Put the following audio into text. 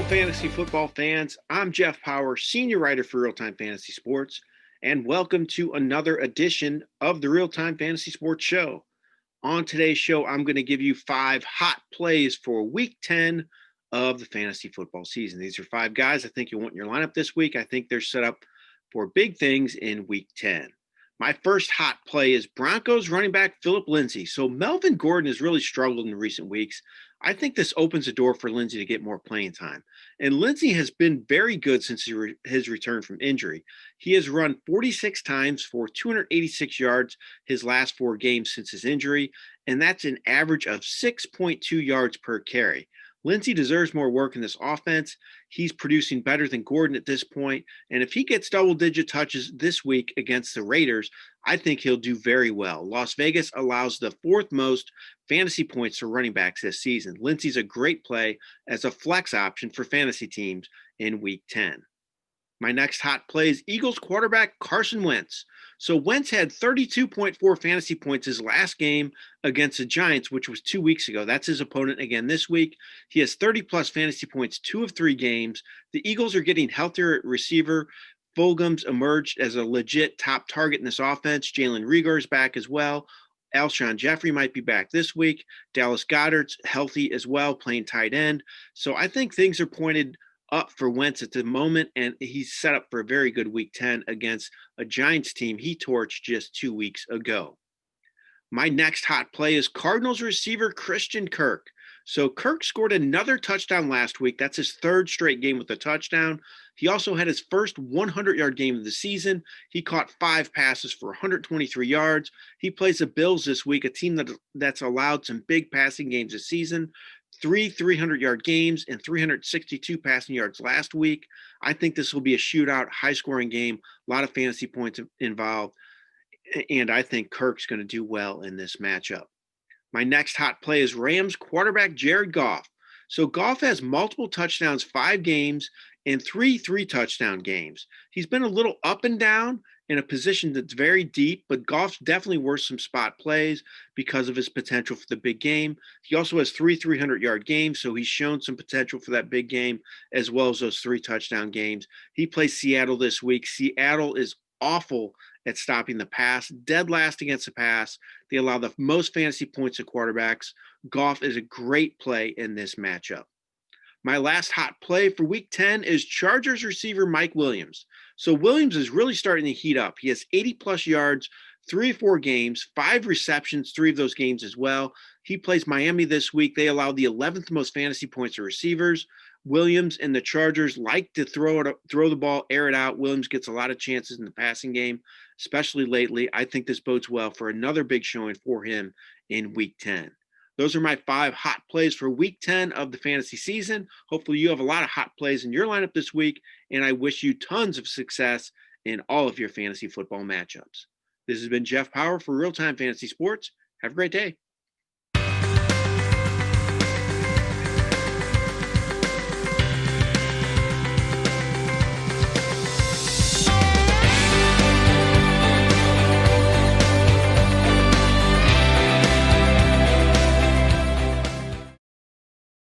fantasy football fans. I'm Jeff Paur, senior writer for RealTime Fantasy Sports, and welcome to another edition of the RealTime Fantasy Sports Show. On today's show, I'm going to give you 5 hot plays for Week 10 of the fantasy football season. These are 5 guys I think you'll want in your lineup this week. I think they're set up for big things in Week 10. My first hot play is Broncos running back Philip Lindsay. So Melvin Gordon has really struggled in recent weeks. I think this opens the door for Lindsay to get more playing time. And Lindsay has been very good since his return from injury. He has run 46 times for 286 yards his last 4 games since his injury, and that's an average of 6.2 yards per carry. Lindsay deserves more work in this offense. He's producing better than Gordon at this point, and if he gets double-digit touches this week against the Raiders, I think he'll do very well. Las Vegas allows the 4th most fantasy points to running backs this season. Lindsay's a great play as a flex option for fantasy teams in Week 10. My next hot play is Eagles quarterback Carson Wentz. So Wentz had 32.4 fantasy points his last game against the Giants, which was 2 weeks ago. That's his opponent again this week. He has 30-plus fantasy points 2 of 3 games. The Eagles are getting healthier at receiver. Fulgham's emerged as a legit top target in this offense. Jalen Reagor is back as well. Alshon Jeffrey might be back this week. Dallas Goedert's healthy as well, playing tight end. So I think things are pointed up for Wentz at the moment, and he's set up for a very good Week 10 against a Giants team he torched just 2 weeks ago. My next hot play is Cardinals receiver Christian Kirk. So Kirk scored another touchdown last week. That's his 3rd straight game with a touchdown. He also had his first 100-yard game of the season. He caught 5 passes for 123 yards. He plays the Bills this week, a team that's allowed some big passing games this season. 3 300-yard games and 362 passing yards last week. I think this will be a shootout, high-scoring game, a lot of fantasy points involved, and I think Kirk's going to do well in this matchup. My next hot play is Rams quarterback Jared Goff. So Goff has multiple touchdowns 5 games and 3 touchdown games. He's been a little up and down in a position that's very deep, but Goff's definitely worth some spot plays because of his potential for the big game. He also has 3 300-yard games, so he's shown some potential for that big game as well as those 3 touchdown games. He plays Seattle this week. Seattle is awful at stopping the pass, dead last against the pass. They allow the most fantasy points to quarterbacks. Goff is a great play in this matchup. My last hot play for Week 10 is Chargers receiver Mike Williams. So Williams is really starting to heat up. He has 80-plus yards, 3 or 4 games, 5 receptions, 3 of those games as well. He plays Miami this week. They allow the 11th most fantasy points to receivers. Williams and the Chargers like to throw the ball, air it out. Williams gets a lot of chances in the passing game, especially lately. I think this bodes well for another big showing for him in Week 10. Those are my 5 hot plays for Week 10 of the fantasy season. Hopefully you have a lot of hot plays in your lineup this week, and I wish you tons of success in all of your fantasy football matchups. This has been Jeff Paur for RealTime Fantasy Sports. Have a great day.